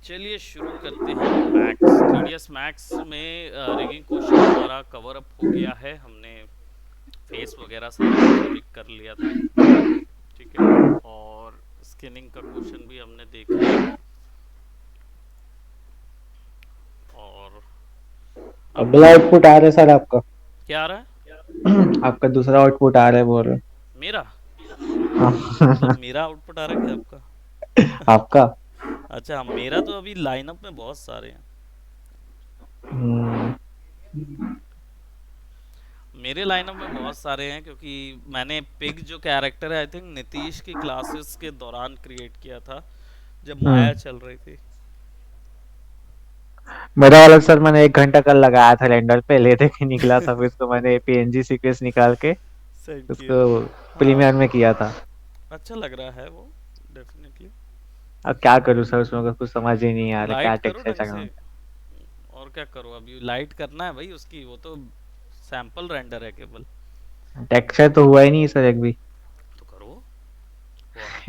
चलिए शुरू करते हैं मैक्स 3ds मैक्स में रिगिंग क्वेश्चन हमारा कवर अप हो गया है। हमने फेस वगैरह सारा कुछ पिक कर लिया था। ठीक है। और स्किनिंग का क्वेश्चन भी हमने देख लिया। और अब अगला आउटपुट आ रहा है सर आपका। क्या आ रहा है? आपका दूसरा आउटपुट आ रहा है बोल रहे मेरा मतलब हाँ। मेरा आउटपुट आ रहा है क्या आपका? आपका। अच्छा, मेरा तो अभी लाइनअप में बहुत सारे हैं। हम्म, मेरे लाइनअप में बहुत सारे हैं क्योंकि मैंने पिग जो कैरेक्टर है आई थिंक नीतीश की क्लासेस के दौरान क्रिएट किया था जब माया हम्म। चल रही थी। मेरा वाला सर मैंने 1 घंटा कल लगाया था रेंडर पे लेते के निकला था, फिर उसको मैंने पीएनजी सीक्वेंस निकाल के सेंड किया। उसको हाँ, प्रीमियर में किया था। अच्छा लग रहा है वो, डेफिनेटली। अब क्या करूँ सर, उसमें कुछ समझ ही नहीं आ रहा क्या लाइट करो टेक्सचर ढंग चढ़ाऊं। से। और क्या करो, अभी लाइट करना है भाई उसकी, वो तो सैंपल रेंडर है केवल। टेक्सचर तो हुआ ही नहीं सर एक भी। तो करो।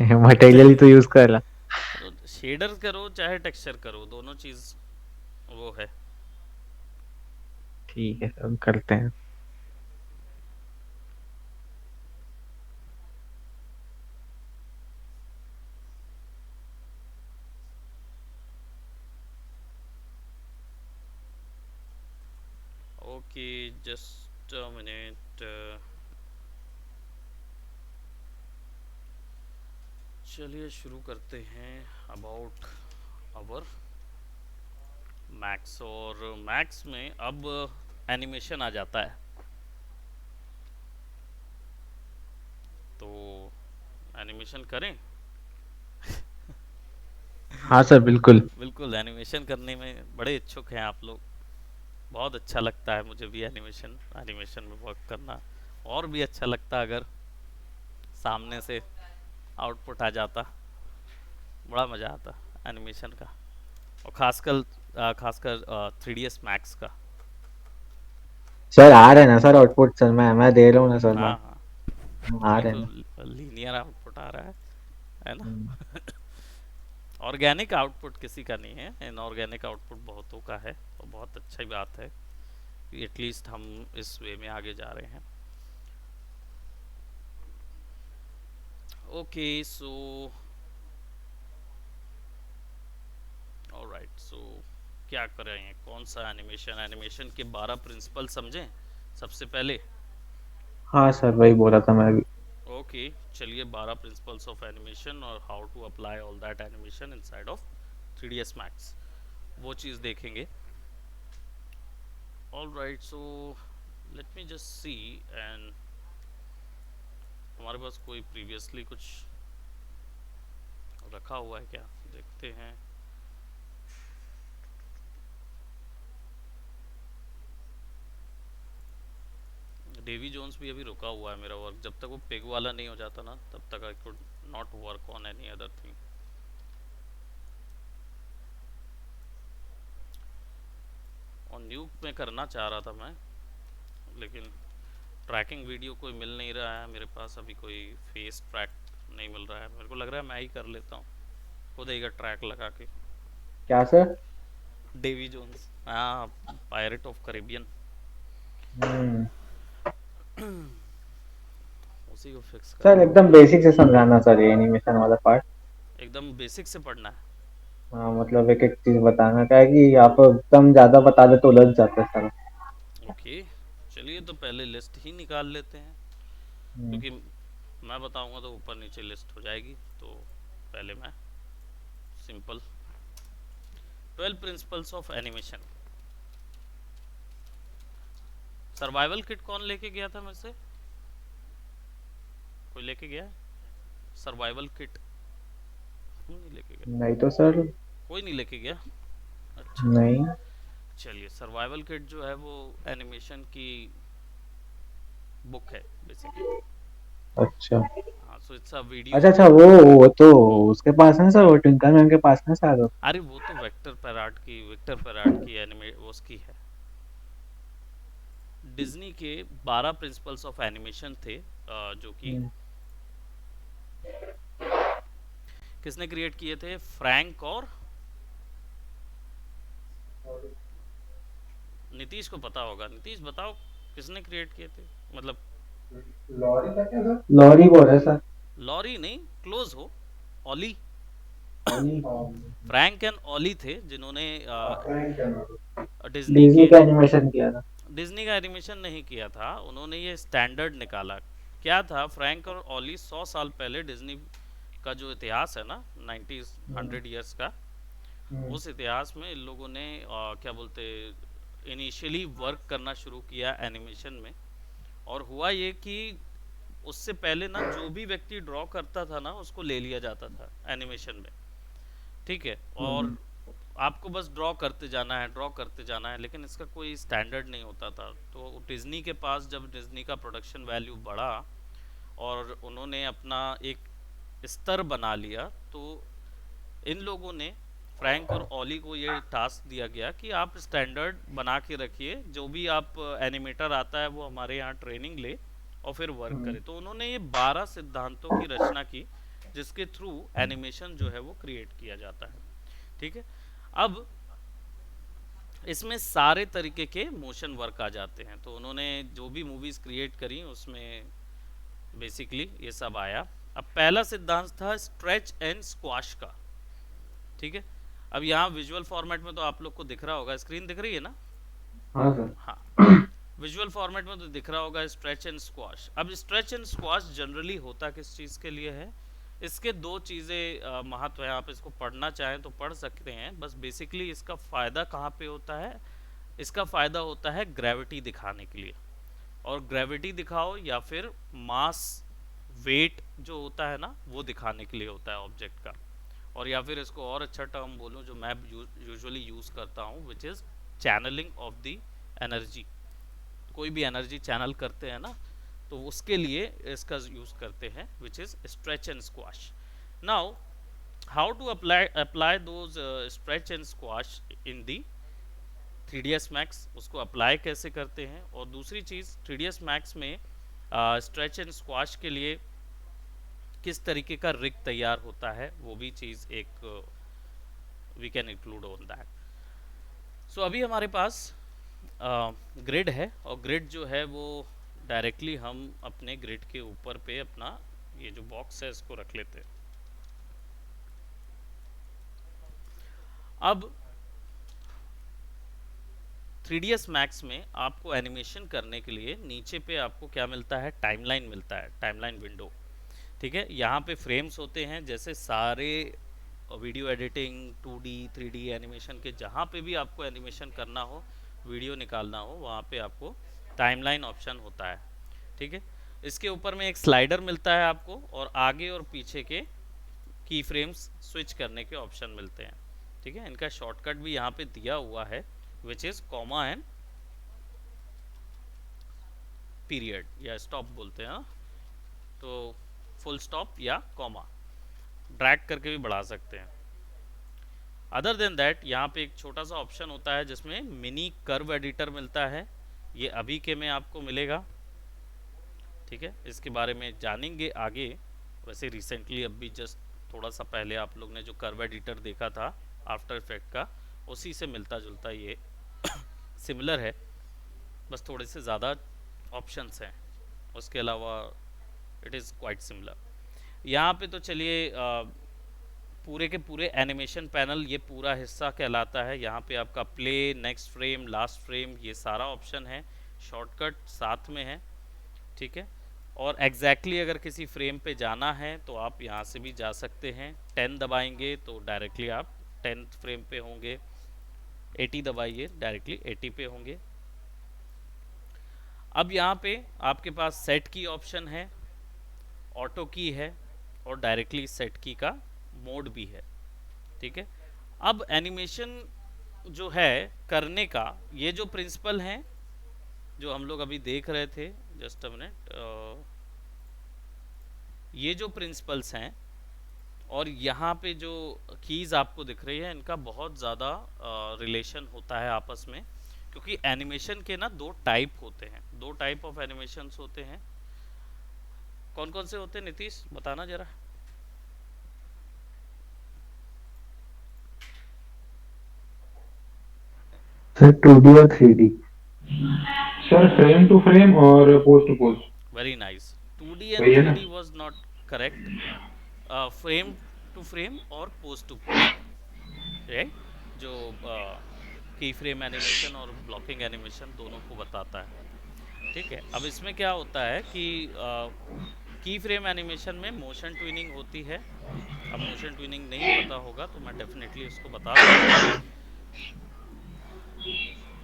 वाह। मटेरियल ही तो यूज कर रहा। तो शेडर करो चाहे टेक्सचर करो, दोनों चीज वो है। ठीक है सर करते हैं। Okay, just a minute. चलिए शुरू करते हैं अबाउट आवर मैक्स। और मैक्स में अब एनिमेशन आ जाता है। तो एनिमेशन करें। हाँ सर बिल्कुल। बिल्कुल, एनिमेशन करने में बड़े इच्छुक हैं आप लोग। बहुत अच्छा लगता है मुझे भी एनिमेशन एनिमेशन में वर्क करना। और भी अच्छा लगता अगर सामने से आउटपुट आ जाता, बड़ा मज़ा आता एनिमेशन का। और खासकर 3ds मैक्स का। सर आ रहे हैं ना सर आउटपुट, सर मैं दे रहा हूँ ना सर मैं। हाँ हाँ, आ वही रहे हैं तो, ना। लीनियर आउटपुट आ रहा है ना। हम्म। ऑर्गेनिक आउटपुट किसी का नहीं है, इनऑर्गेनिक आउटपुट बहुतों का है। तो बहुत अच्छी बात है कि एटलीस्ट हम इस वे में आगे जा रहे हैं। ओके सो ऑलराइट सो क्या करें, कौन सा एनिमेशन? एनिमेशन के 12 प्रिंसिपल समझें सबसे पहले। हाँ सर वही बोला था मैं अभी। ओके, चलिए 12 प्रिंसिपल्स ऑफ एनिमेशन और how to apply all that animation inside of 3ds max, वो चीज़ देखेंगे। Alright so let me just see. And हमारे पास कोई प्रीवियसली कुछ रखा हुआ है क्या, देखते हैं। डेवी जोन्स भी अभी रुका हुआ है मेरा वर्क, जब तक वो पिग वाला नहीं हो जाता ना तब तक I could not work on any other thing. और न्यूक में करना चाह रहा था मैं, लेकिन ट्रैकिंग वीडियो कोई मिल नहीं रहा है मेरे पास अभी, कोई फेस ट्रैक नहीं मिल रहा है। मेरे को लग रहा है मैं ही कर लेता हूँ खुद ही का ट्रैक लगा के। क्या सर। डेवी जोन्स, हाँ, पायरेट ऑफ करेबियन, हम्म। उसी को फिक्स सर करना है। एकदम बेसिक से समझाना सर ये एनिमेशन वाला पार्ट। एकदम बेसिक से पढ़ना है। हाँ मतलब एक एक चीज बताना क्या है कि आप एकदम ज्यादा बता दे तो उलझ जाता है सर। ओके, चलिए तो पहले लिस्ट ही निकाल लेते हैं, हम्म। क्योंकि मैं बताऊंगा तो ऊपर नीचे लिस्ट हो जाएगी। तो पहले मैं simple 12 principles of animation. Survival kit कौन लेके गया था मुझसे? कोई लेके गया? सर्वाइवल किट नहीं लेके गया? नहीं तो सर। कोई नहीं लेके गया? अच्छा, नहीं। चलिए सर्वाइवल किट जो है वो एनिमेशन की बुक है बेसिकली। अच्छा हाँ, सो इट्स अ वीडियो। अच्छा अच्छा, वो तो उसके पास है सर, वो ट्विंकल मैम के पास है सर। अरे वो तो विक्टर पेराट की एनिमे उसकी है। डिज्नी के 12 प्रिंसिपल्स ऑफ एनिमेशन थे, जो कि किसने क्रिएट किए थे? फ्रैंक और नीतीश को पता होगा। नीतीश बताओ किसने क्रिएट किए थे, मतलब। लॉरी का क्या था? लॉरी बोल रहे सर। लॉरी नहीं, क्लोज हो। ऑली। ओली। फ्रैंक एंड ऑली थे जिन्होंने फ्रैंक डिज्नी डिज्नी के का एनिमेशन किया था। डिज्नी का एनिमेशन नहीं किया था उन्होंने, ये स्टैंडर्ड निकाला। क्या था, फ्रैंक और ऑली 100 साल पहले डिज्नी का जो इतिहास है ना, 90s 100 ईयर्स का, उस इतिहास में इन लोगों ने क्या बोलते, इनिशियली वर्क करना शुरू किया एनिमेशन में। और हुआ ये कि उससे पहले ना जो भी व्यक्ति ड्रॉ करता था ना उसको ले लिया जाता था एनिमेशन में, ठीक है। और आपको बस ड्रॉ करते जाना है, ड्रॉ करते जाना है, लेकिन इसका कोई स्टैंडर्ड नहीं होता था। तो डिज्नी के पास जब डिज्नी का प्रोडक्शन वैल्यू बढ़ा और उन्होंने अपना एक स्तर बना लिया, तो इन लोगों ने, फ्रैंक और ऑली को ये टास्क दिया गया कि आप स्टैंडर्ड बना के रखिए, जो भी आप एनिमेटर आता है वो हमारे यहाँ ट्रेनिंग ले और फिर वर्क करे। तो उन्होंने ये 12 सिद्धांतों की रचना की जिसके थ्रू एनिमेशन जो है वो क्रिएट किया जाता है, ठीक है। अब इसमें सारे तरीके के मोशन वर्क आ जाते हैं। तो उन्होंने जो भी मूवीज़ क्रिएट करी उसमें बेसिकली ये सब आया। अब पहला सिद्धांत था स्ट्रेच एंड स्क्वाश का, ठीक है। अब यहाँ विजुअल फॉर्मेट में तो आप लोग को दिख रहा होगा, स्क्रीन दिख रही है ना? हाँ सर। हाँ, विजुअल फॉर्मेट में तो दिख रहा होगा स्ट्रेच एंड स्क्वाश। अब स्ट्रेच एंड स्क्वाश जनरली होता किस चीज़ के लिए है? इसके दो चीज़ें महत्व है, आप इसको पढ़ना चाहें तो पढ़ सकते हैं। बस बेसिकली इसका फ़ायदा कहाँ पे होता है? इसका फ़ायदा होता है ग्रेविटी दिखाने के लिए। और ग्रेविटी दिखाओ या फिर मास, वेट जो होता है ना, वो दिखाने के लिए होता है ऑब्जेक्ट का। और या फिर इसको और अच्छा टर्म बोलूँ जो मैं यूजुअली यूज़ करता हूँ, which is channelling of the energy. कोई भी एनर्जी चैनल करते हैं ना, तो उसके लिए इसका यूज़ करते हैं, which is stretch and squash. Now how to apply those stretch and squash in the 3ds max, उसको अप्लाई कैसे करते हैं। और दूसरी चीज़ 3ds मैक्स में स्ट्रेच एंड स्क्वाश के लिए किस तरीके का रिग तैयार होता है, वो भी चीज़ एक we can include on that. So अभी हमारे पास ग्रिड है, और ग्रिड जो है वो डायरेक्टली हम अपने ग्रिड के ऊपर पे अपना ये जो बॉक्स है इसको रख लेते हैं। अब 3ds मैक्स में आपको एनिमेशन करने के लिए नीचे पे आपको क्या मिलता है? टाइमलाइन मिलता है, टाइमलाइन विंडो, ठीक है। यहाँ पे फ्रेम्स होते हैं, जैसे सारे video editing 2D 3D animation के जहाँ पे भी आपको एनिमेशन करना हो, वीडियो निकालना हो, वहाँ पे आपको टाइमलाइन ऑप्शन होता है, ठीक है। इसके ऊपर में एक स्लाइडर मिलता है आपको, और आगे और पीछे के की फ्रेम्स स्विच करने के ऑप्शन मिलते हैं, ठीक है। इनका शॉर्टकट भी यहाँ पे दिया हुआ है, which is comma and period, या स्टॉप बोलते हैं, तो फुल स्टॉप या कॉमा, ड्रैग करके भी बढ़ा सकते हैं। अदर देन दैट यहाँ पे एक छोटा सा ऑप्शन होता है जिसमें मिनी कर्व एडिटर मिलता है, ये अभी के में आपको मिलेगा, ठीक है। इसके बारे में जानेंगे आगे। वैसे रिसेंटली अभी जस्ट थोड़ा सा पहले आप लोग ने जो कर्व एडिटर देखा था आफ्टर इफेक्ट का, उसी से मिलता जुलता ये सिमिलर है, बस थोड़े से ज़्यादा ऑप्शंस हैं, उसके अलावा इट इज़ क्वाइट सिमिलर। यहाँ पे तो चलिए पूरे के पूरे एनिमेशन पैनल ये पूरा हिस्सा कहलाता है। यहाँ पे आपका play, next frame, last frame, ये सारा ऑप्शन है, शॉर्टकट साथ में है, ठीक है। और एग्जैक्टली अगर किसी फ्रेम पे जाना है तो आप यहाँ से भी जा सकते हैं। 10 दबाएंगे तो डायरेक्टली आप 10th फ्रेम पे होंगे, 80 दबाइए डायरेक्टली 80 पे होंगे। अब यहाँ पे आपके पास सेट की ऑप्शन है, ऑटो की है, और डायरेक्टली सेट की का मोड भी है, ठीक है। अब एनिमेशन जो है करने का, ये जो प्रिंसिपल हैं जो हम लोग अभी देख रहे थे, जस्ट अ मिनट, ये जो प्रिंसिपल्स हैं और यहाँ पे जो कीज़ आपको दिख रही है, इनका बहुत ज़्यादा रिलेशन होता है आपस में, क्योंकि एनिमेशन के ना दो टाइप होते हैं, दो टाइप ऑफ एनिमेशंस होते हैं। कौन कौन से होते हैं नीतीश, बताना जरा। सर 2D और 3D। Sir frame to frame और pose to pose. Very nice. 2D and वही है थ्री ना? D was not correct. Frame to frame और पोज टू पोज, राइट। जो की फ्रेम एनिमेशन और ब्लॉकिंग एनिमेशन दोनों को बताता है। ठीक है, अब इसमें क्या होता है कि की फ्रेम एनिमेशन में मोशन ट्विनिंग होती है। अब मोशन ट्विनिंग नहीं पता होगा तो मैं डेफिनेटली उसको बता दूंगा।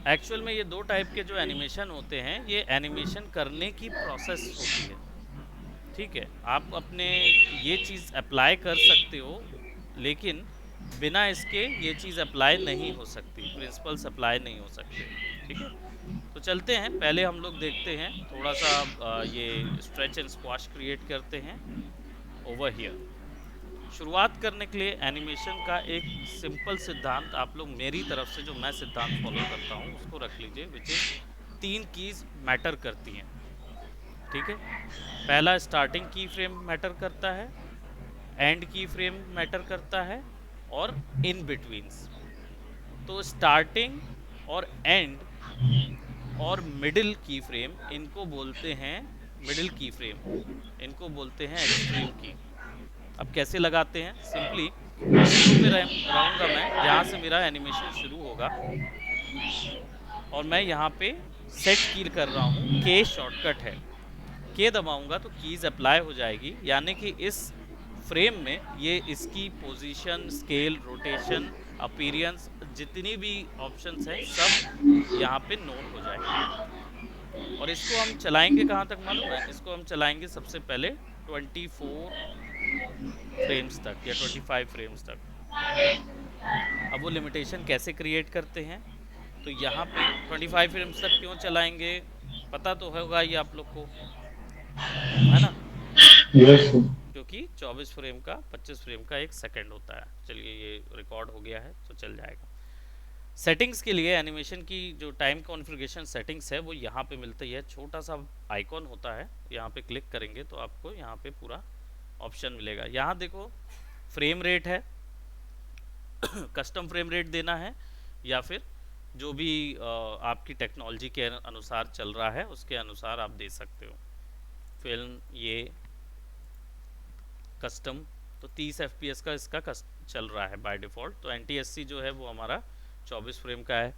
एक्चुअल में ये दो टाइप के जो एनिमेशन होते हैं, ये एनिमेशन करने की प्रोसेस होती है। ठीक है, आप अपने ये चीज़ अप्लाई कर सकते हो, लेकिन बिना इसके ये चीज़ अप्लाई नहीं हो सकती, प्रिंसिपल्स अप्लाई नहीं हो सकते। ठीक है, तो चलते हैं, पहले हम लोग देखते हैं थोड़ा सा ये स्ट्रेच एंड स्क्वाश क्रिएट करते हैं ओवर हियर। शुरुआत करने के लिए एनिमेशन का एक सिंपल सिद्धांत आप लोग मेरी तरफ से जो मैं सिद्धांत फॉलो करता हूँ उसको रख लीजिए, विच इज़ तीन कीज मैटर करती हैं। ठीक है, पहला स्टार्टिंग की फ्रेम मैटर करता है, एंड की फ्रेम मैटर करता है, और इन बिटवीन्स। तो स्टार्टिंग और एंड और मिडिल की फ्रेम, इनको बोलते हैं मिडिल की फ्रेम, इनको बोलते हैं एक्सट्रीम की। अब कैसे लगाते हैं? सिंपली जीरो पे रहूँगा मैं, यहाँ से मेरा एनिमेशन शुरू होगा और मैं यहाँ पे सेट की कर रहा हूँ, के शॉर्टकट है, के दबाऊंगा तो कीज़ अप्लाई हो जाएगी, यानी कि इस फ्रेम में ये इसकी पोजीशन, स्केल, रोटेशन, अपीरियंस, जितनी भी ऑप्शंस हैं सब यहाँ पे नोट हो जाएंगी। और इसको हम चलाएंगे कहाँ तक मालूम है? इसको हम चलाएंगे सबसे पहले 24 फ्रेम्स तक या 25 फ्रेम्स तक। अब वो लिमिटेशन कैसे क्रिएट करते हैं? तो यहाँ पे 25 फ्रेम्स तक क्यों चलाएंगे, पता तो होगा ये आप लोग को, है ना? Yes sir. क्योंकि 24 फ्रेम का 25 फ्रेम का एक सेकंड होता है। चलिए, ये रिकॉर्ड हो गया है तो चल जाएगा। सेटिंग्स के लिए एनिमेशन की जो टाइम कॉन्फ़िगरेशन सेटिंग्स है वो यहाँ पे मिलती है, छोटा सा आइकॉन होता है, यहाँ पे क्लिक करेंगे तो आपको यहाँ पे पूरा ऑप्शन मिलेगा। यहाँ देखो, फ्रेम रेट है, कस्टम फ्रेम रेट देना है, या फिर जो भी आपकी टेक्नोलॉजी के अनुसार चल रहा है उसके अनुसार आप दे सकते हो। फिल्म ये कस्टम, तो 30 FPS का इसका चल रहा है बाय डिफ़ॉल्ट। तो NTSC जो है वो हमारा 24 फ्रेम का है।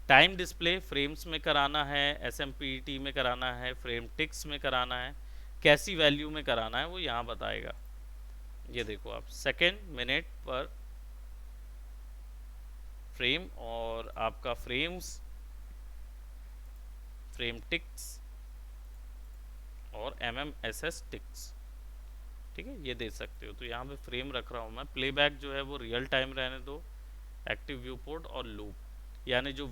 टाइम डिस्प्ले फ्रेम्स में कराना है, SMPT में कराना है, फ्रेम टिक्स में कराना है, कैसी वैल्यू में कराना है वो यहाँ बताएगा। ये देखो आप, सेकेंड, मिनट पर फ्रेम, और आपका फ्रेम्स, फ्रेम टिक्स और MMSS टिक्स। ठीक है, ये दे सकते हो। तो यहाँ पे फ्रेम रख रहा हूँ मैं। प्लेबैक जो है वो रियल टाइम रहने दो, एक्टिव व्यू पोर्ट और लूप, यानी जो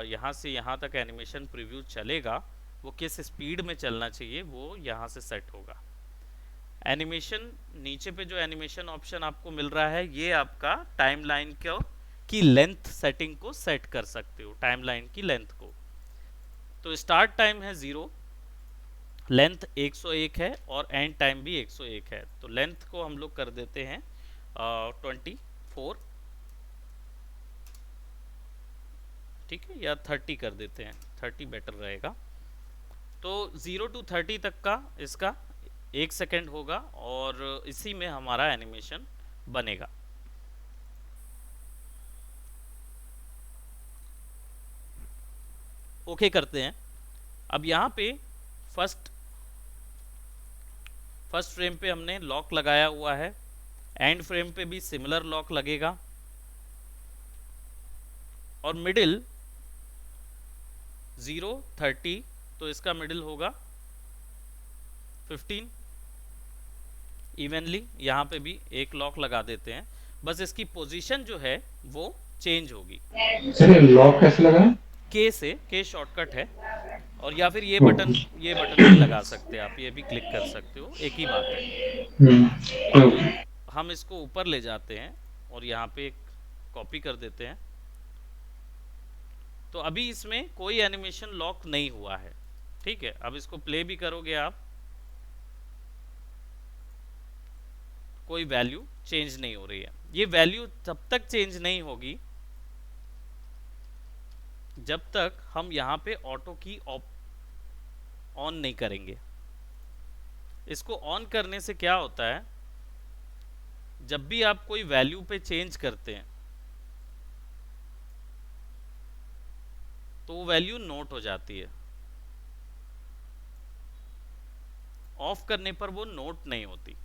यहाँ से यहाँ तक एनिमेशन प्रीव्यू चलेगा वो किस स्पीड में चलना चाहिए वो यहाँ से सेट होगा। एनिमेशन, नीचे पे जो एनिमेशन ऑप्शन आपको मिल रहा है ये आपका टाइमलाइन को की लेंथ सेटिंग को सेट कर सकते हो, टाइमलाइन की लेंथ को। तो स्टार्ट टाइम है 0, लेंथ 101 है और एंड टाइम भी 101 है। तो लेंथ को हम लोग कर देते हैं 24, ठीक है, या 30 कर देते हैं, 30 बेटर रहेगा। तो 0 to 30 तक का इसका 1 सेकेंड होगा और इसी में हमारा एनिमेशन बनेगा। ओके करते हैं। अब यहाँ पे फर्स्ट फ्रेम पे हमने लॉक लगाया हुआ है, एंड फ्रेम पे भी सिमिलर लॉक लगेगा, और मिडिल 0, 30, तो इसका मिडिल होगा 15। इवनली यहाँ पे भी एक लॉक लगा देते हैं, बस इसकी पोजीशन जो है वो चेंज होगी। सर ये लॉक कैसे लगा है? के से, के शॉर्टकट है, और या फिर ये बटन भी लगा सकते हैं आप, ये भी क्लिक कर सकते हो, एक ही बात है। तो ओके। हम इसको ऊपर ले जाते हैं और यहाँ पे एक कॉपी कर देते हैं। तो अभी इसमें कोई एनिमेशन लॉक नहीं हुआ है। ठीक है, अब इसको प्ले भी करोगे आप, कोई वैल्यू चेंज नहीं हो रही है। ये वैल्यू तब तक चेंज नहीं होगी जब तक हम यहाँ पे ऑटो की ऑन नहीं करेंगे। इसको ऑन करने से क्या होता है, जब भी आप कोई वैल्यू पे चेंज करते हैं तो वो वैल्यू नोट हो जाती है। ऑफ करने पर वो नोट नहीं होती।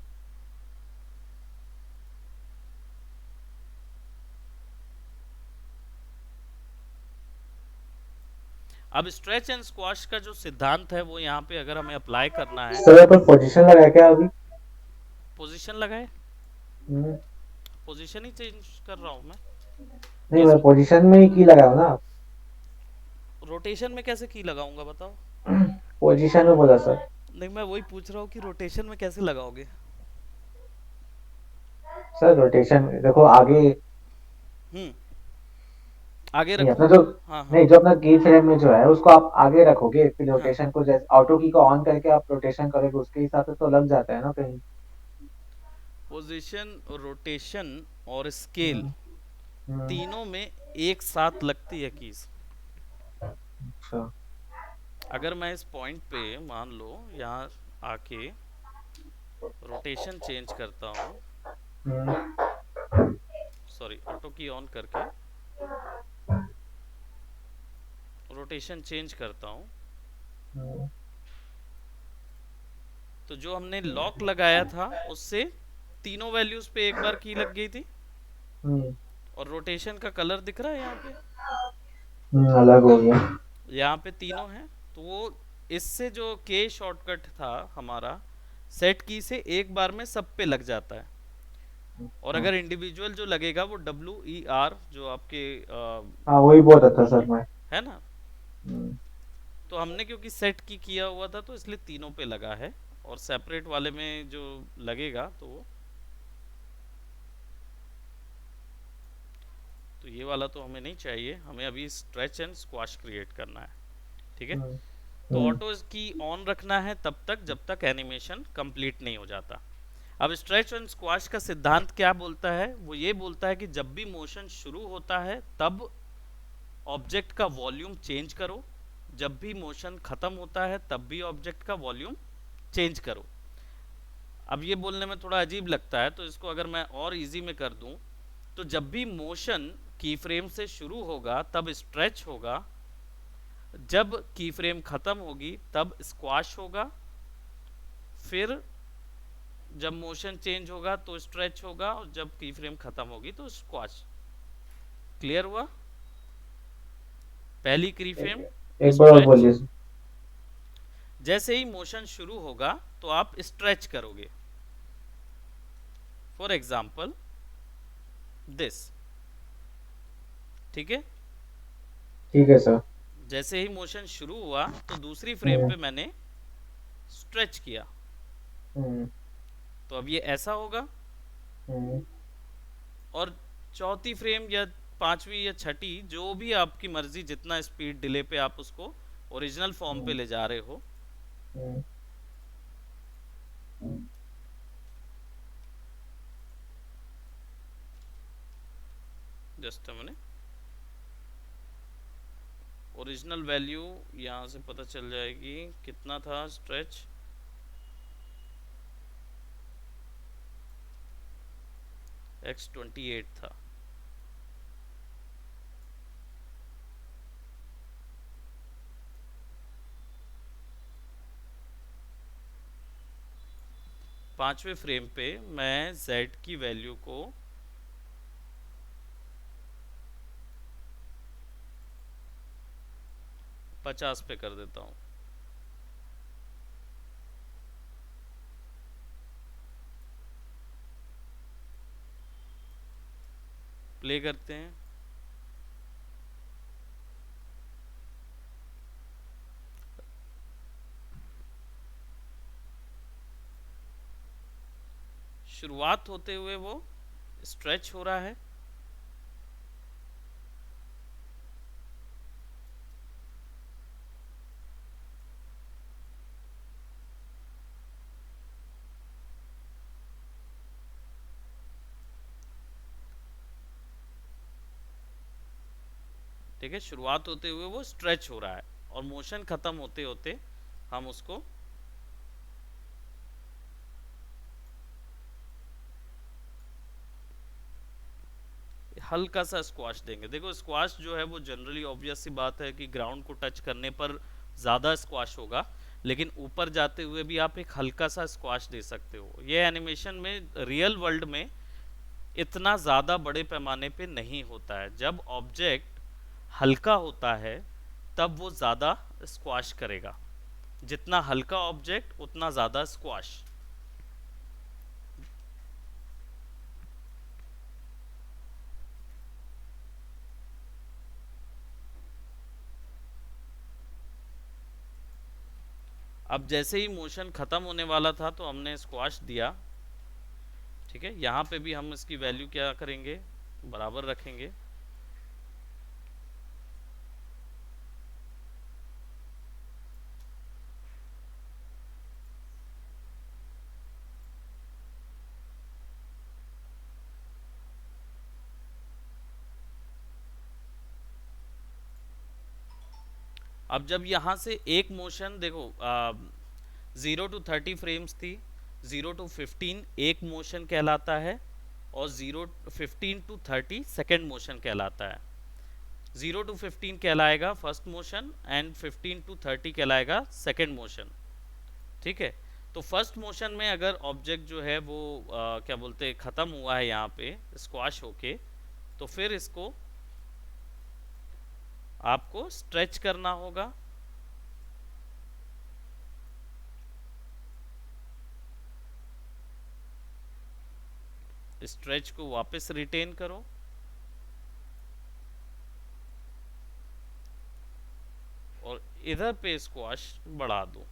अब स्ट्रेच एंड स्क्वाश का जो सिद्धांत है वो यहाँ पे अगर हमें अप्लाई करना है। सर अपन पोजीशन लगा क्या अभी? पोजीशन लगाए, हम्म, पोजीशन ही चेंज कर रहा हूँ मैं। नहीं किस मैं पोजीशन में ही की लगाऊं ना। रोटेशन में कैसे की लगाऊंगा बताओ। पोजीशन में बोला सर। नहीं, मैं वही पूछ रहा हूँ कि रोटेशन में कैसे लगाओगे। सर रोटेशन में देखो आगे। हम्म, आगे नहीं रखूं। अपना जो, हाँ हाँ नहीं जो अपना की फ्रेम में जो है उसको आप आगे रखोगे, फिर हाँ। रोटेशन को जैसे ऑटो की को ऑन करके आप रोटेशन करोगे उसके हिसाब से तो लग जाता है ना कहीं। पोजीशन, रोटेशन और स्केल, हम्म, हम्म, तीनों में एक साथ लगती है कीज। अच्छा। अगर मैं इस पॉइंट पे मान लो यहाँ आके रोटेशन चेंज करता हूँ, हम्म, सॉरी ऑटो की ऑन करके रोटेशन चेंज करता हूँ, हम्म, तो जो हमने लॉक लगाया था उससे तीनों वैल्यूज पे एक बार की लग गई थी। हम्म, और रोटेशन का कलर दिख रहा है यहाँ पे, अलग हो गया। यहाँ पे तीनों हैं। तो वो इससे जो के शॉर्टकट था हमारा, सेट की से एक बार में सब पे लग जाता है। और हाँ अगर इंडिविजुअल जो लगेगा वो WER जो आपके हाँ, वही बोल रहा था सर मैं। है ना। हम्म, तो हमने क्योंकि सेट की किया हुआ था तो इसलिए तीनों पे लगा है। और सेपरेट वाले में जो लगेगा तो ये वाला तो हमें नहीं चाहिए, हमें अभी स्ट्रेच एंड स्क्वाश क्रिएट करना है। ठीक है। हम्म, तो हम्म, ऑटो की ऑन रखना है तब तक जब तक एनिमेशन कंप्लीट नहीं हो जाता। अब स्ट्रेच एंड स्क्वाश का सिद्धांत क्या बोलता है, वो ये बोलता है कि जब भी मोशन शुरू होता है तब ऑब्जेक्ट का वॉल्यूम चेंज करो, जब भी मोशन खत्म होता है तब भी ऑब्जेक्ट का वॉल्यूम चेंज करो। अब ये बोलने में थोड़ा अजीब लगता है तो इसको अगर मैं और इजी में कर दूं, तो जब भी मोशन की फ्रेम से शुरू होगा तब स्ट्रेच होगा, जब की फ्रेम खत्म होगी तब स्क्वाश होगा, फिर जब मोशन चेंज होगा तो स्ट्रेच होगा, और जब की फ्रेम खत्म होगी तो स्क्वाश। क्लियर हुआ। पहली की एक, फ्रेम एक बार और स्ट्रेच, बोलिए। जैसे ही मोशन शुरू होगा तो आप स्ट्रेच करोगे। For example this. ठीक है। ठीक है सर। जैसे ही मोशन शुरू हुआ तो दूसरी फ्रेम हम्म, पे मैंने स्ट्रेच किया, हम्म, तो अब ये ऐसा होगा। हम्म, और चौथी फ्रेम या पांचवी या छठी, जो भी आपकी मर्जी, जितना स्पीड डिले पे आप उसको ओरिजिनल फॉर्म पे हम्म, ले जा रहे हो, हम्म, जस्ट मैंने ओरिजिनल वैल्यू यहाँ से पता चल जाएगी कितना था स्ट्रेच। X28 था। पांचवें फ्रेम पे मैं Z की वैल्यू को 50 पे कर देता हूँ। प्ले करते हैं। शुरुआत होते हुए वो स्ट्रेच हो रहा है, ठीक है, शुरुआत होते हुए वो स्ट्रेच हो रहा है और मोशन खत्म होते होते हम उसको हल्का सा स्क्वाश देंगे। देखो स्क्वाश जो है वो जनरली ऑब्वियस सी बात है कि ग्राउंड को टच करने पर ज़्यादा स्क्वाश होगा, लेकिन ऊपर जाते हुए भी आप एक हल्का सा स्क्वाश दे सकते हो। ये एनिमेशन में रियल वर्ल्ड में इतना ज़्यादा बड़े पैमाने पे नहीं होता है। जब ऑब्जेक्ट हल्का होता है तब वो ज़्यादा स्क्वाश करेगा। जितना हल्का ऑब्जेक्ट उतना ज़्यादा स्क्वाश। अब जैसे ही मोशन ख़त्म होने वाला था तो हमने स्क्वाश दिया। ठीक है, यहाँ पे भी हम इसकी वैल्यू क्या करेंगे, बराबर रखेंगे। अब जब यहाँ से एक मोशन देखो 0 to 30 फ्रेम्स थी, 0 to 15 एक मोशन कहलाता है और 15 to 30 सेकेंड मोशन कहलाता है। 0 to 15 कहलाएगा फर्स्ट मोशन एंड 15 to 30 कहलाएगा सेकेंड मोशन। ठीक है, तो फर्स्ट मोशन में अगर ऑब्जेक्ट जो है वो क्या बोलते हैं ख़त्म हुआ है यहाँ पे स्क्वाश होके, तो फिर इसको आपको स्ट्रेच करना होगा। स्ट्रेच को वापस रिटेन करो और इधर पे स्क्वाश बढ़ा दो।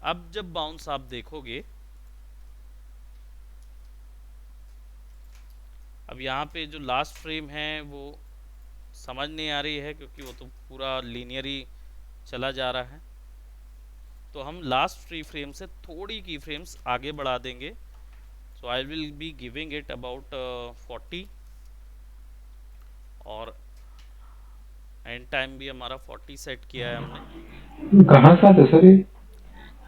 अब जब बाउंस आप देखोगे, अब यहाँ पे जो लास्ट फ्रेम है वो समझ नहीं आ रही है क्योंकि वो तो पूरा लीनियरी चला जा रहा है। तो हम लास्ट फ्री फ्रेम से थोड़ी की फ्रेम्स आगे बढ़ा देंगे। So I will be giving it about 40 और एंड टाइम भी हमारा 40 सेट किया है हमने। कहाँ से आता सर ये?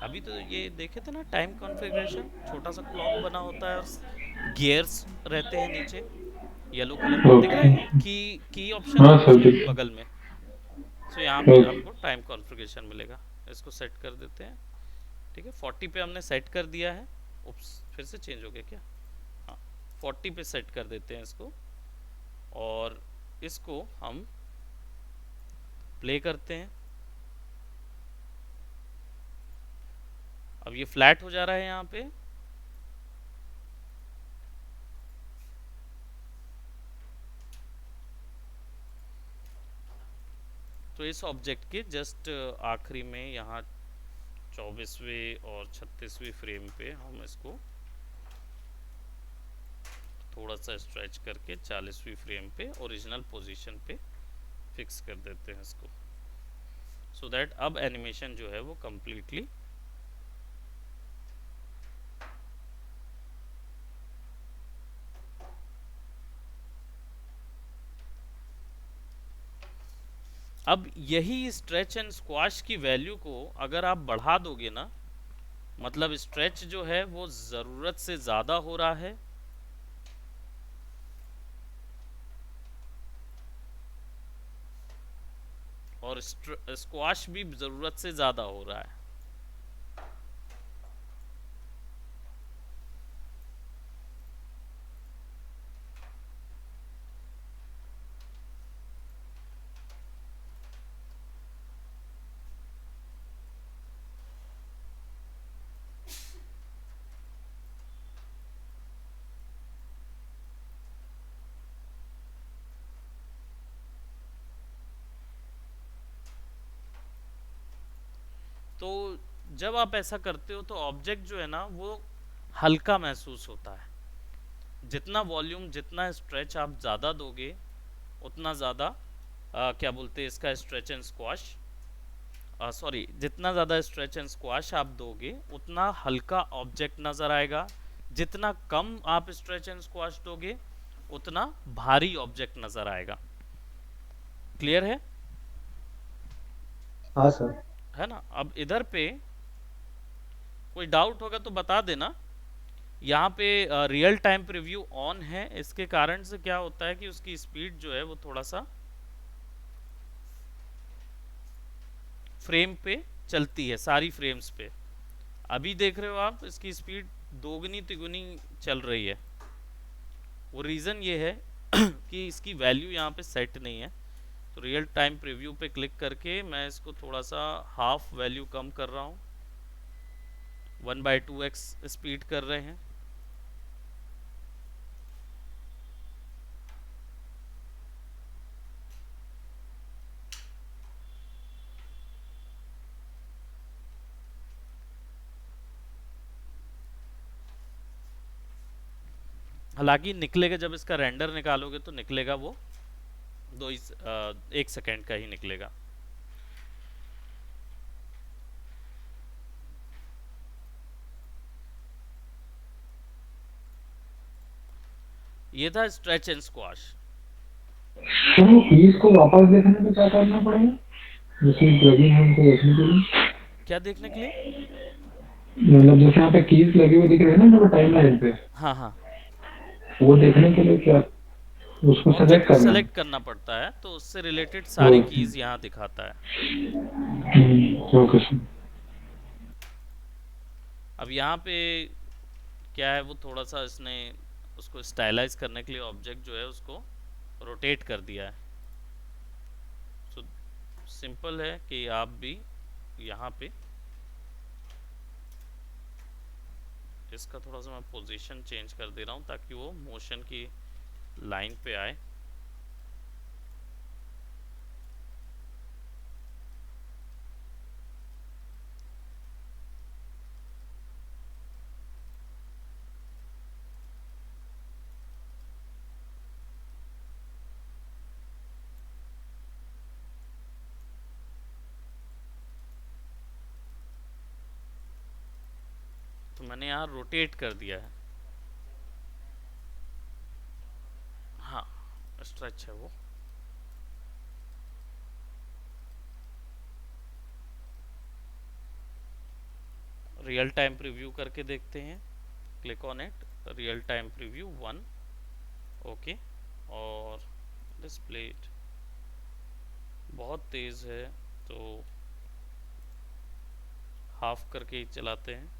अभी तो ये देखे थे ना टाइम कॉन्फ़िगरेशन, छोटा सा क्लॉक बना होता है और गियर्स रहते हैं नीचे येलो कलर का, दिख रहा ओके। है की ऑप्शन हाँ है सर उसके ठीक है। बगल में। सो यहाँ पे ओके। आपको टाइम कॉन्फ़िगरेशन मिलेगा। इसको सेट कर देते हैं। ठीक है, 40 पे हमने सेट कर दिया है। उप्स, फिर से चेंज हो गया क्या? हाँ, 40 पे सेट कर देते हैं इसको और इसको हम प्ले करते हैं। अब ये फ्लैट हो जा रहा है यहाँ पे। तो इस ऑब्जेक्ट के जस्ट आखिरी में यहाँ 24वें और 36वें फ्रेम पे हम इसको थोड़ा सा स्ट्रेच करके 40वीं फ्रेम पे ओरिजिनल पोजीशन पे फिक्स कर देते हैं इसको, सो दैट अब एनिमेशन जो है वो कंप्लीटली अब यही स्ट्रेच एंड स्क्वाश की वैल्यू को अगर आप बढ़ा दोगे ना, मतलब स्ट्रेच जो है वो ज़रूरत से ज़्यादा हो रहा है और स्क्वाश भी ज़रूरत से ज़्यादा हो रहा है। तो जब आप ऐसा करते हो तो ऑब्जेक्ट जो है ना वो हल्का महसूस होता है। जितना वॉल्यूम जितना स्ट्रेच आप ज़्यादा दोगे उतना ज़्यादा क्या बोलते हैं इसका, स्ट्रेच एंड स्क्वाश, सॉरी, जितना ज़्यादा स्ट्रेच एंड स्क्वाश आप दोगे उतना हल्का ऑब्जेक्ट नज़र आएगा, जितना कम आप स्ट्रेच एंड स्क्वाश दोगे उतना भारी ऑब्जेक्ट नज़र आएगा। क्लियर हाँ सर। है ना? अब इधर पे कोई डाउट होगा तो बता देना। यहाँ पे रियल टाइम प्रीव्यू ऑन है, इसके कारण से क्या होता है कि उसकी स्पीड जो है वो थोड़ा सा फ्रेम पे चलती है, सारी फ्रेम्स पे। अभी देख रहे हो आप इसकी स्पीड दोगुनी तिगुनी चल रही है। वो रीज़न ये है कि इसकी वैल्यू यहाँ पे सेट नहीं है। तो रियल टाइम प्रीव्यू पे क्लिक करके मैं इसको थोड़ा सा हाफ वैल्यू कम कर रहा हूँ, 1/2x स्पीड कर रहे हैं। हालांकि निकलेगा, जब इसका रेंडर निकालोगे तो निकलेगा वो 1 सेकेंड का ही निकलेगा। ये था स्ट्रेच एंड स्क्वाश। सर वो कीज को वापस देखने में क्या करना पड़ेगा, जैसे प्लगइन है उनको देखने के लिए? क्या देखने के लिए? मतलब जैसे यहाँ पे कीज लगे हुए दिख रहे हैं ना मेरे टाइम लाइन पे, हाँ हाँ, वो देखने के लिए क्या उसको ऑब्जेक्ट सेलेक्ट को करना है? सेलेक्ट करना पड़ता है, तो उससे रिलेटेड सारी ओके। कीज यहाँ दिखाता है। Okay sir. अब यहाँ पे क्या है, वो थोड़ा सा इसने उसको स्टाइलाइज करने के लिए ऑब्जेक्ट जो है उसको रोटेट कर दिया है। तो सिंपल है कि आप भी यहाँ पे इसका थोड़ा सा मैं पोजीशन चेंज कर दे रहा हूँ ताकि वो मोशन की लाइन पे आए। तो मैंने यहाँ रोटेट कर दिया है। हाँ, स्ट्रेच है वो। रियल टाइम प्रीव्यू करके देखते हैं, click on it, real time preview 1, okay. और डिस्प्ले बहुत तेज़ है तो हाफ करके ही चलाते हैं।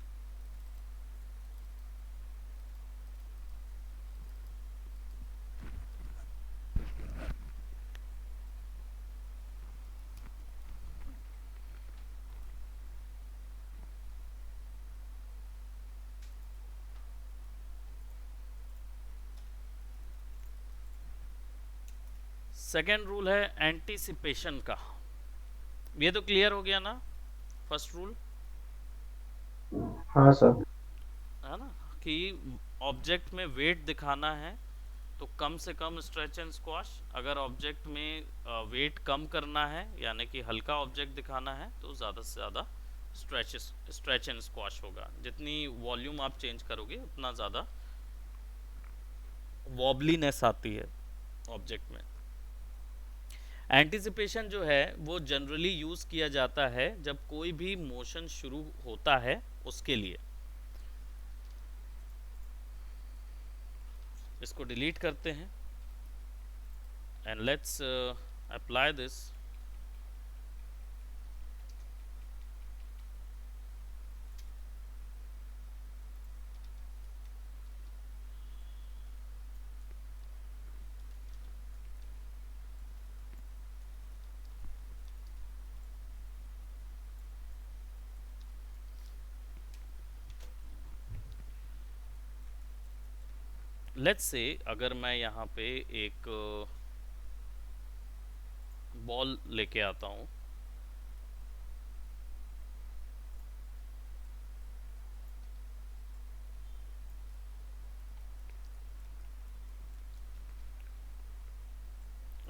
सेकेंड रूल है एंटीसिपेशन का। ये तो क्लियर हो गया ना, फर्स्ट रूल, हाँ सर। है ना, कि ऑब्जेक्ट में वेट दिखाना है तो कम से कम स्ट्रेच एंड स्क्वाश, अगर ऑब्जेक्ट में वेट कम करना है यानी कि हल्का ऑब्जेक्ट दिखाना है तो ज़्यादा से ज़्यादा स्ट्रेच एंड स्क्वाश होगा। जितनी वॉल्यूम आप चेंज करोगे उतना ज़्यादा वॉबलीनेस आती है ऑब्जेक्ट में। एंटिसिपेशन जो है वो जनरली यूज़ किया जाता है जब कोई भी मोशन शुरू होता है उसके लिए। इसको डिलीट करते हैं and let's apply this. Let's say अगर मैं यहाँ पे एक बॉल लेके आता हूँ,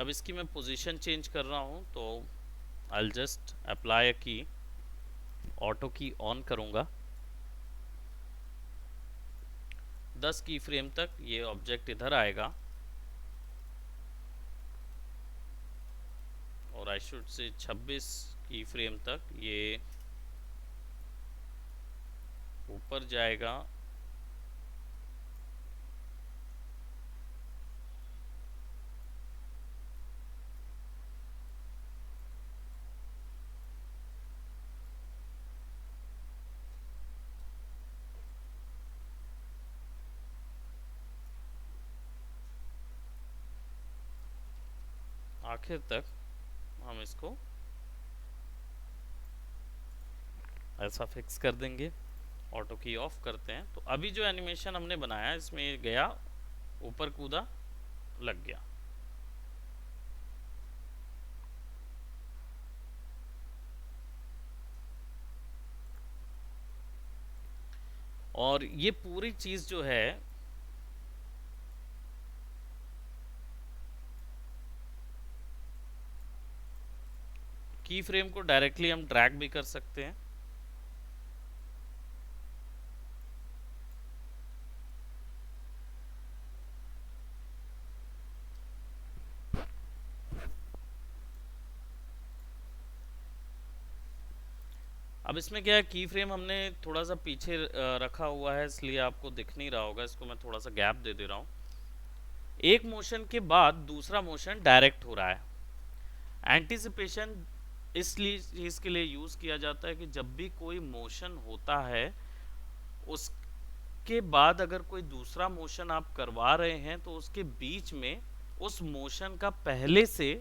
अब इसकी मैं पोजीशन चेंज कर रहा हूँ, तो आई जस्ट अप्लाई अ की, ऑटो की ऑन करूँगा। 10 की फ्रेम तक ये ऑब्जेक्ट इधर आएगा और आई शुड से 26 की फ्रेम तक ये ऊपर जाएगा। आखिर तक हम इसको ऐसा फिक्स कर देंगे। ऑटो की ऑफ करते हैं, तो अभी जो एनिमेशन हमने बनाया इसमें ये गया, ऊपर कूदा, लग गया। और ये पूरी चीज जो है की फ्रेम को डायरेक्टली हम ड्रैग भी कर सकते हैं। अब इसमें क्या है, की फ्रेम हमने थोड़ा सा पीछे रखा हुआ है, इसलिए आपको दिख नहीं रहा होगा। इसको मैं थोड़ा सा गैप दे दे रहा हूँ। एक मोशन के बाद दूसरा मोशन डायरेक्ट हो रहा है। एंटीसिपेशन इसलिए इसके लिए यूज किया जाता है कि जब भी कोई मोशन होता है उसके बाद अगर कोई दूसरा मोशन आप करवा रहे हैं तो उसके बीच में उस मोशन का पहले से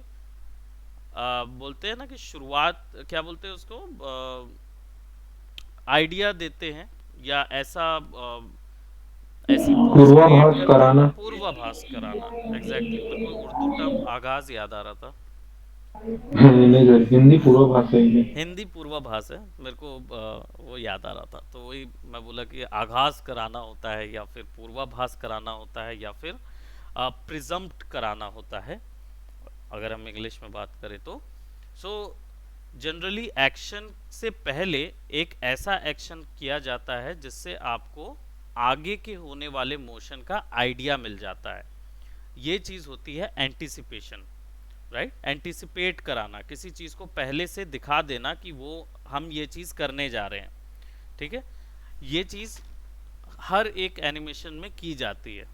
बोलते हैं ना कि शुरुआत, क्या बोलते हैं उसको, आइडिया देते हैं या ऐसा ऐसी पोज क्रिएट पूर्वाभास करते हैं, कराना। पूर्वाभास कराना। एग्जैक्टली मेरे को उर्दू टर्म आगाज याद आ रहा था। नहीं सर, हिंदी पूर्वाभास है ये। हिंदी पूर्वाभास है, मेरे को वो याद आ रहा था, तो वही मैं बोला कि आगाज कराना होता है या फिर पूर्वाभास कराना होता है या फिर प्रिजम्प्ट कराना होता है, अगर हम इंग्लिश में बात करें तो। सो जनरली एक्शन से पहले एक ऐसा एक्शन किया जाता है जिससे आपको आगे के होने वाले मोशन का आइडिया मिल जाता है। ये चीज होती है एंटिसिपेशन, राइट। एंटिसिपेट कराना, किसी चीज को पहले से दिखा देना कि वो हम ये चीज करने जा रहे हैं। ठीक है, ये चीज हर एक एनिमेशन में की जाती है।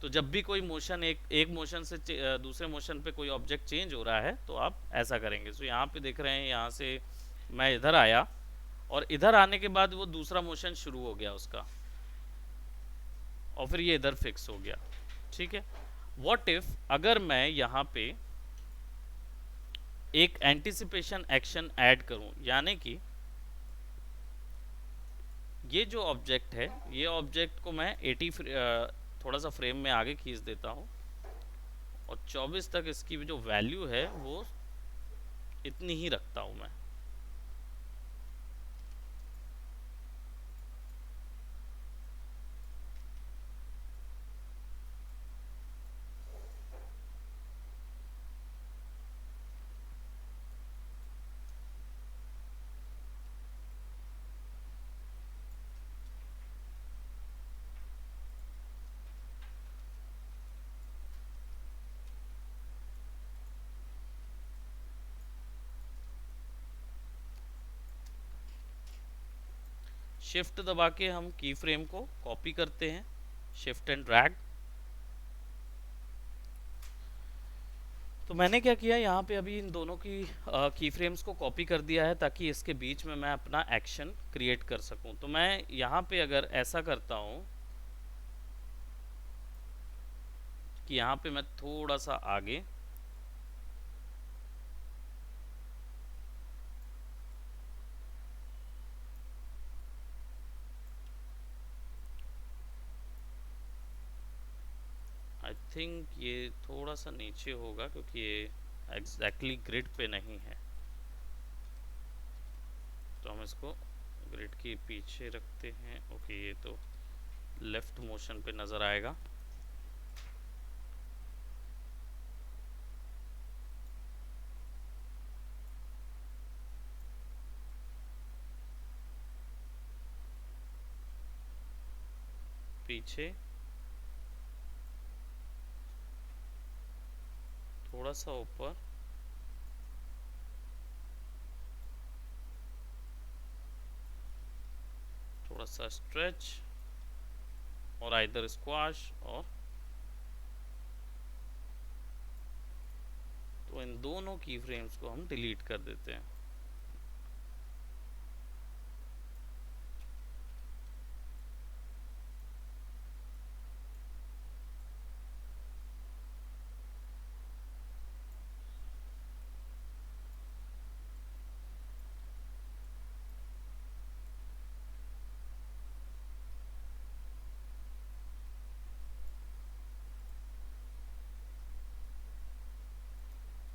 तो जब भी कोई मोशन एक मोशन से दूसरे मोशन पे कोई ऑब्जेक्ट चेंज हो रहा है तो आप ऐसा करेंगे। तो यहाँ पे देख रहे हैं, यहाँ से मैं इधर आया और इधर आने के बाद वो दूसरा मोशन शुरू हो गया उसका, और फिर ये इधर फिक्स हो गया। ठीक है, व्हाट इफ अगर मैं यहाँ पे एक एंटिसिपेशन एक्शन ऐड करूं, यानी कि ये जो ऑब्जेक्ट है, ये ऑब्जेक्ट को मैं 80 थोड़ा सा फ्रेम में आगे खींच देता हूं और 24 तक इसकी जो वैल्यू है वो इतनी ही रखता हूं मैं। शिफ्ट दबा के हम की फ्रेम को कॉपी करते हैं, शिफ्ट एंड ड्रैग। तो मैंने क्या किया, यहाँ पे अभी इन दोनों की फ्रेम्स को कॉपी कर दिया है ताकि इसके बीच में मैं अपना एक्शन क्रिएट कर सकूं। तो मैं यहाँ पे अगर ऐसा करता हूँ कि यहाँ पे मैं थोड़ा सा आगे, आई थिंक ये थोड़ा सा नीचे होगा क्योंकि ये एग्जैक्टली ग्रिड पे नहीं है, तो हम इसको ग्रिड के पीछे रखते हैं। ओके, ये तो लेफ्ट मोशन पे नज़र आएगा। पीछे, थोड़ा सा ऊपर, थोड़ा सा स्ट्रेच, और आइदर स्क्वाश और, तो इन दोनों की फ्रेम्स को हम डिलीट कर देते हैं।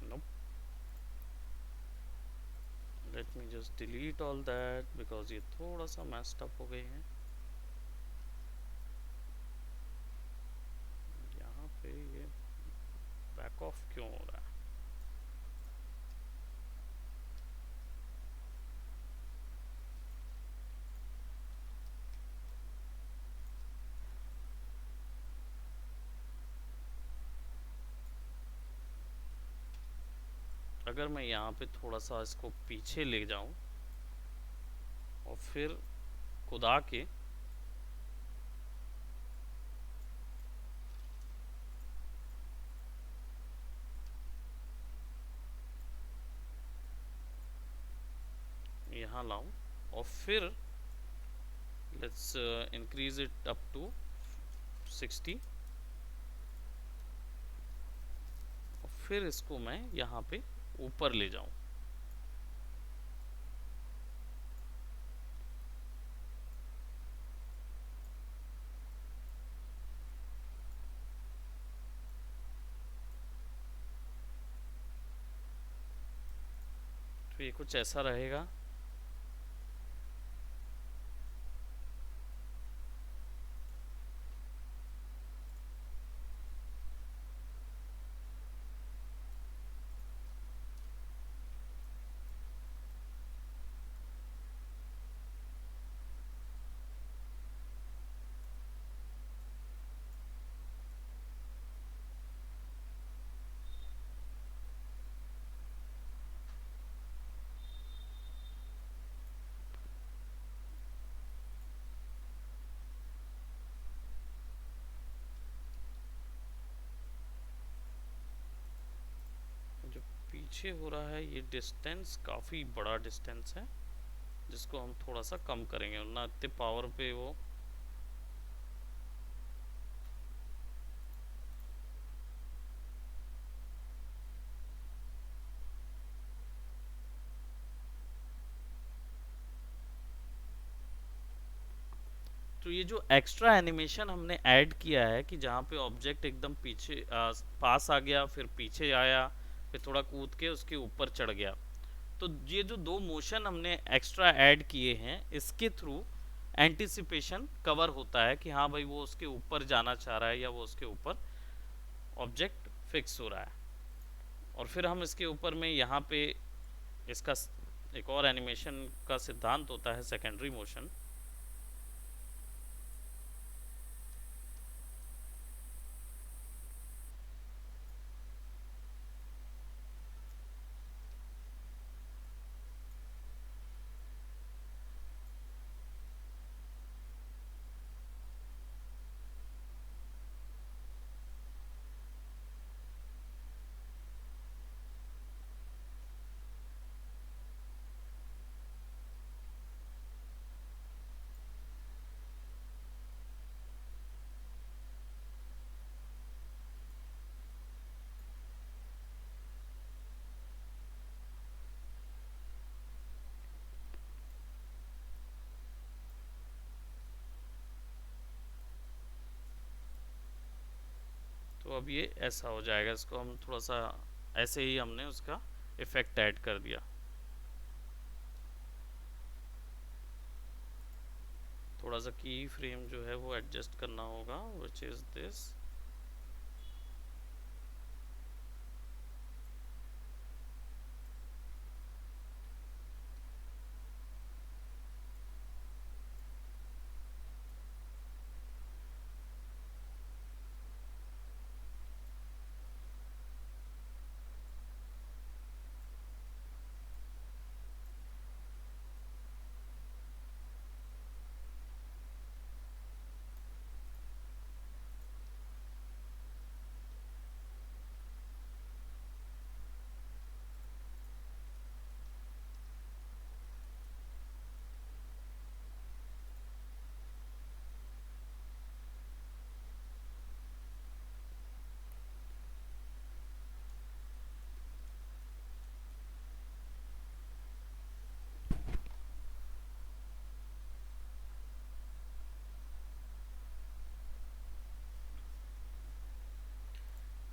Nope. Let me just delete all that because ये थोड़ा सा messed up हो गए हैं। यहाँ पे ये बैक ऑफ क्यों हो रहा है? अगर मैं यहाँ पे थोड़ा सा इसको पीछे ले जाऊं और फिर खुदा के यहाँ लाऊं और फिर let's increase it up to 60, और फिर इसको मैं यहाँ पे ऊपर ले जाऊं, तो ये कुछ ऐसा रहेगा। जो पीछे हो रहा है ये डिस्टेंस काफ़ी बड़ा डिस्टेंस है, जिसको हम थोड़ा सा कम करेंगे, ना इतने पावर पे वो तो ये जो एक्स्ट्रा एनिमेशन हमने ऐड किया है कि जहाँ पे ऑब्जेक्ट एकदम पीछे पास आ गया, फिर पीछे आया, फिर थोड़ा कूद के उसके ऊपर चढ़ गया, तो ये जो दो मोशन हमने एक्स्ट्रा ऐड किए हैं इसके थ्रू एंटिसिपेशन कवर होता है कि हाँ भाई वो उसके ऊपर जाना चाह रहा है या वो उसके ऊपर ऑब्जेक्ट फिक्स हो रहा है। और फिर हम इसके ऊपर में यहाँ पे इसका एक और एनिमेशन का सिद्धांत होता है सेकेंडरी मोशन। तो अब ये ऐसा हो जाएगा, इसको हम थोड़ा सा ऐसे ही हमने उसका इफेक्ट ऐड कर दिया। थोड़ा सा की फ्रेम जो है वो एडजस्ट करना होगा, विच इज दिस।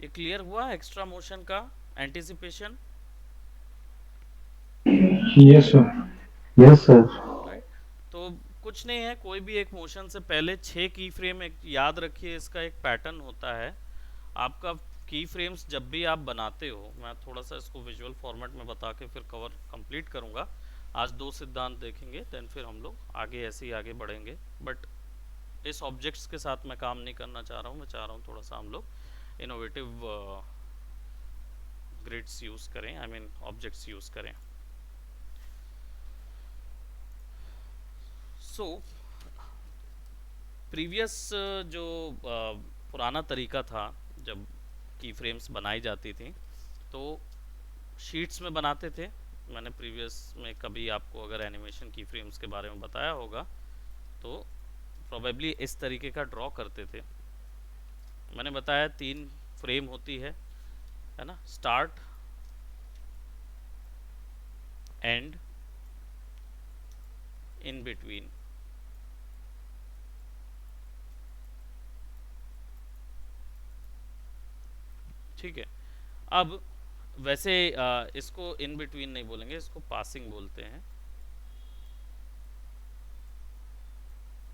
ये क्लियर हुआ एक्स्ट्रा मोशन का anticipation? Yes sir, yes sir. Right. तो कुछ नहीं है, कोई भी एक मोशन से पहले 6 की फ्रेम एक याद रखिए, इसका एक पैटर्न होता है आपका। की फ्रेम्स जब भी आप बनाते हो, मैं थोड़ा सा इसको विजुअल फॉर्मेट में बता के फिर कवर कंप्लीट करूंगा। आज 2 सिद्धांत देखेंगे, देन फिर हम लोग आगे ऐसे ही आगे बढ़ेंगे। बट इस ऑब्जेक्ट्स के साथ मैं काम नहीं करना चाह रहा हूँ, मैं चाह रहा हूँ थोड़ा सा हम लोग इनोवेटिव ग्रिड्स यूज़ करें, आई मीन ऑब्जेक्ट्स यूज़ करें। सो प्रीवियस जो पुराना तरीका था जब की फ्रेम्स बनाई जाती थी, तो शीट्स में बनाते थे। मैंने प्रीवियस में कभी आपको अगर एनिमेशन की फ्रेम्स के बारे में बताया होगा तो प्रोबेबली इस तरीके का ड्रॉ करते थे। मैंने बताया 3 फ्रेम होती है ना, स्टार्ट, एंड, इन बिटवीन। ठीक है। अब वैसे इसको इन बिटवीन नहीं बोलेंगे, इसको पासिंग बोलते हैं।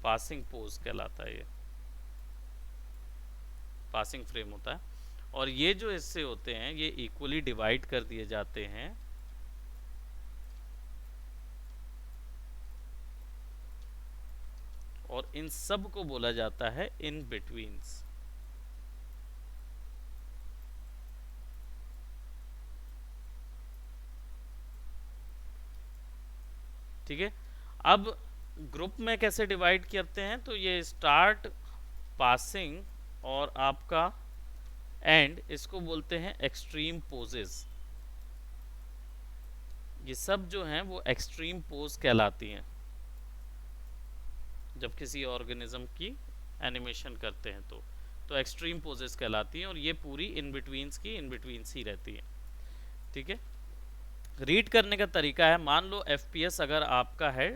पासिंग पोज कहलाता है ये, पासिंग फ्रेम होता है। और ये जो हिस्से होते हैं ये इक्वली डिवाइड कर दिए जाते हैं और इन सब को बोला जाता है इन बिटवीन्स। ठीक है। अब ग्रुप में कैसे डिवाइड करते हैं, तो ये स्टार्ट, पासिंग और आपका एंड, इसको बोलते हैं एक्सट्रीम पोजेस। ये सब जो हैं वो एक्सट्रीम पोज कहलाती हैं जब किसी ऑर्गेनिज्म की एनिमेशन करते हैं तो एक्सट्रीम पोजेस कहलाती हैं। और ये पूरी इन बिटवीन्स की इन बिटवीन्स ही रहती है। ठीक है। रीड करने का तरीका है, मान लो FPS अगर आपका है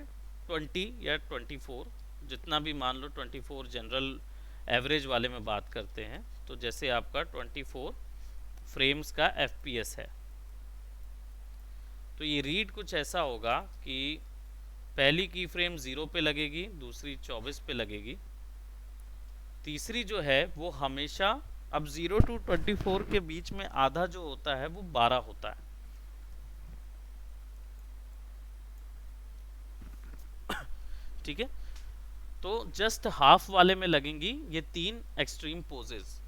20 या 24, जितना भी, मान लो 24 जनरल एवरेज वाले में बात करते हैं, तो जैसे आपका 24 फ्रेम्स का FPS है, तो ये रीड कुछ ऐसा होगा कि पहली की फ्रेम 0 पे लगेगी, दूसरी 24 पे लगेगी, तीसरी जो है वो हमेशा, अब 0 to 24 के बीच में आधा जो होता है वो 12 होता है। ठीक है। तो जस्ट हाफ वाले में लगेंगी ये 3 एक्सट्रीम पोजेस,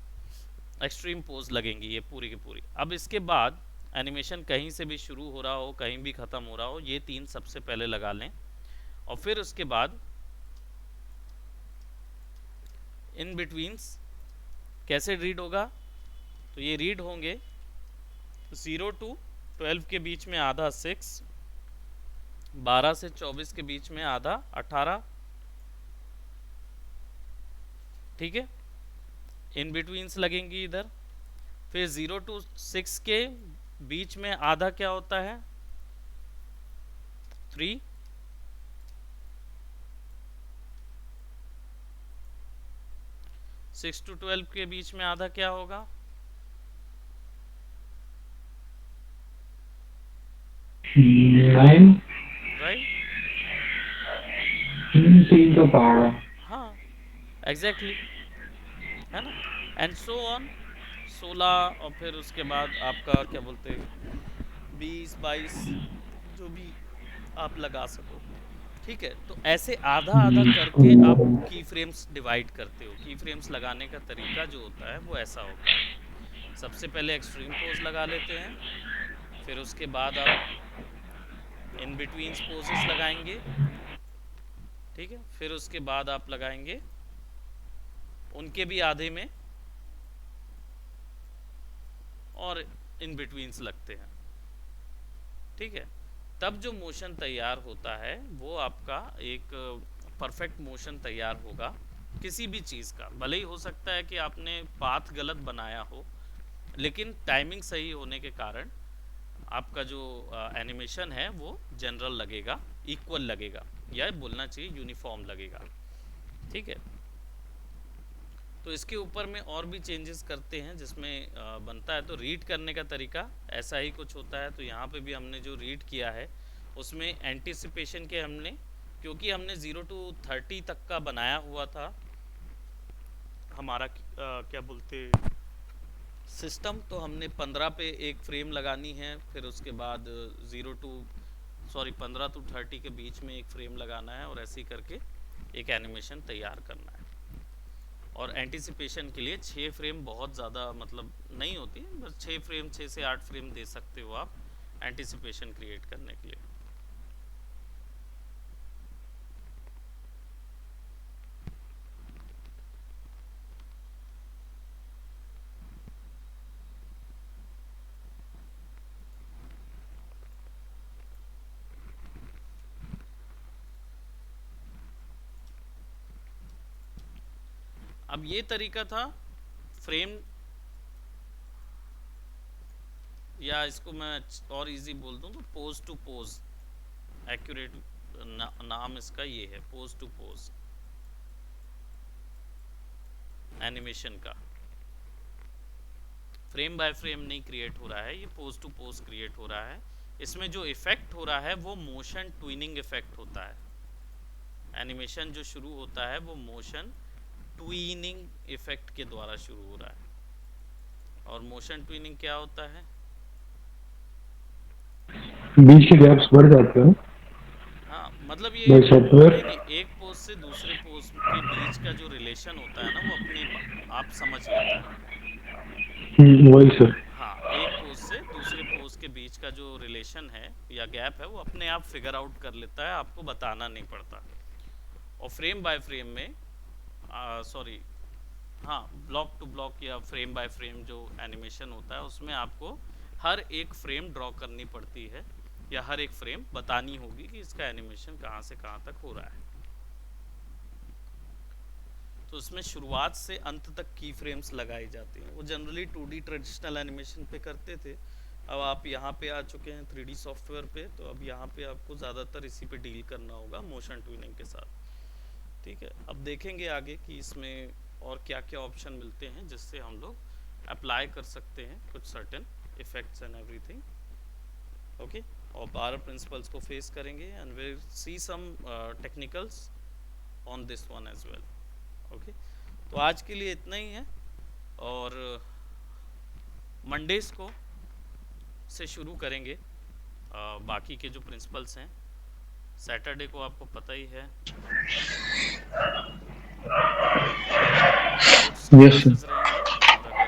एक्सट्रीम पोज लगेंगी ये पूरी की पूरी। अब इसके बाद एनिमेशन कहीं से भी शुरू हो रहा हो, कहीं भी ख़त्म हो रहा हो, ये 3 सबसे पहले लगा लें। और फिर उसके बाद इन बिटवीन्स कैसे रीड होगा, तो ये रीड होंगे 0 to 12 के बीच में आधा 6, 12 से 24 के बीच में आधा 18। ठीक है। इन बिटवीन्स लगेंगी इधर। फिर 0 to 6 के बीच में आधा क्या होता है 3, 6 to 12 के बीच में आधा क्या होगा 9। राइट। 3 का पहाड़ा। हाँ एग्जैक्टली, है ना। एंड सो ऑन 16, और फिर उसके बाद आपका क्या बोलते हैं 20, 22, जो भी आप लगा सको। ठीक है। तो ऐसे आधा आधा करके आप की फ्रेम्स डिवाइड करते हो। की फ्रेम्स लगाने का तरीका जो होता है वो ऐसा होता है, सबसे पहले एक्सट्रीम पोज लगा लेते हैं, फिर उसके बाद आप इन बिटवीन्स पोजेस लगाएंगे। ठीक है। फिर उसके बाद आप लगाएंगे उनके भी आधे में, और इन बिटवीन्स लगते हैं। ठीक है। तब जो मोशन तैयार होता है वो आपका एक परफेक्ट मोशन तैयार होगा किसी भी चीज़ का। भले ही हो सकता है कि आपने पाथ गलत बनाया हो, लेकिन टाइमिंग सही होने के कारण आपका जो एनिमेशन है वो जनरल लगेगा, इक्वल लगेगा, या बोलना चाहिए यूनिफॉर्म लगेगा। ठीक है। तो इसके ऊपर में और भी चेंजेस करते हैं, जिसमें बनता है तो रीड करने का तरीका ऐसा ही कुछ होता है। तो यहाँ पे भी हमने जो रीड किया है उसमें एंटिसिपेशन के हमने, क्योंकि हमने 0 to 30 तक का बनाया हुआ था हमारा क्या बोलते सिस्टम, तो हमने 15 पे एक फ्रेम लगानी है, फिर उसके बाद 15 to 30 के बीच में एक फ्रेम लगाना है, और ऐसे ही करके एक एनिमेशन तैयार करना है। और एंटिसिपेशन के लिए 6 फ्रेम बहुत ज़्यादा मतलब नहीं होती, बस 6 फ्रेम 6 से 8 फ्रेम दे सकते हो आप एंटिसिपेशन क्रिएट करने के लिए। अब ये तरीका था फ्रेम, या इसको मैं और इजी बोल दूं तो पोज टू पोज, एक्यूरेट नाम इसका ये है, पोज टू पोज एनिमेशन का। फ्रेम बाय फ्रेम नहीं क्रिएट हो रहा है, ये पोज टू पोज क्रिएट हो रहा है। इसमें जो इफेक्ट हो रहा है वो मोशन ट्विनिंग इफेक्ट होता है। एनिमेशन जो शुरू होता है वो मोशन ट्विनिंग इफेक्ट के द्वारा शुरू हो रहा है। और मोशन ट्विनिंग क्या होता है? बीच के गैप्स बढ़ जाते हैं हाँ मतलब ये बाय सॉफ्टवेयर। नहीं नहीं, एक पोज से दूसरे पोज के बीच का जो रिलेशन होता है ना वो अपने आप समझ लेता है। वही सर। हाँ, एक पोज से दूसरे पोज के बीच का जो रिलेशन है या गैप है वो अपने आप फिगर आउट कर लेता है, आपको बताना नहीं पड़ता। और फ्रेम बाय फ्रेम में सॉरी हाँ, ब्लॉक टू ब्लॉक या फ्रेम बाय फ्रेम जो एनिमेशन होता है उसमें आपको हर एक फ्रेम ड्रॉ करनी पड़ती है, या हर एक फ्रेम बतानी होगी कि इसका एनिमेशन कहाँ से कहाँ तक हो रहा है। तो उसमें शुरुआत से अंत तक की फ्रेम्स लगाई जाती हैं। वो जनरली 2D ट्रेडिशनल एनिमेशन पे करते थे, अब आप यहाँ पे आ चुके हैं 3D सॉफ्टवेयर पे, तो अब यहाँ पे आपको ज़्यादातर इसी पे डील करना होगा मोशन ट्यूनिंग के साथ। ठीक है, अब देखेंगे आगे कि इसमें और क्या क्या ऑप्शन मिलते हैं जिससे हम लोग अप्लाई कर सकते हैं कुछ certain effects and everything. Okay, और 12 प्रिंसिपल्स को फेस करेंगे and will see some technicals on this one as well. Okay, तो आज के लिए इतना ही है, और मंडेज को से शुरू करेंगे बाकी के जो प्रिंसिपल्स हैं। सैटरडे को आपको पता ही है डाउट्स के यस क्लासेस सर। रहेंगे, और अगर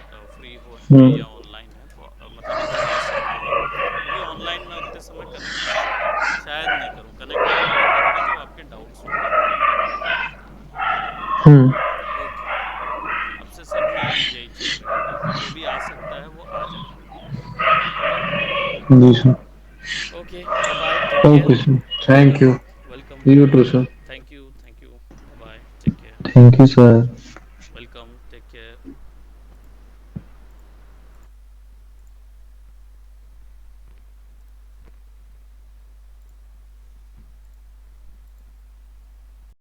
कोई फ्री हो है या ऑनलाइन है तो मतलब इधर आ सकते हैं, क्योंकि ऑनलाइन मैं उतने समय कनेक्ट शायद नहीं करूँ, कनेक्ट मैं तभी करूँगा जब आपके डाउट्स होंगे। ओके, अब से सब में यही चीज़ रहेगी, जो भी आ सकता है वो आ जाए। Okay ji sir. Okay, bye bye, take okay care. Sir, thank you. Welcome you welcome. Too sir. Thank you bye bye, take care. Thank you sir.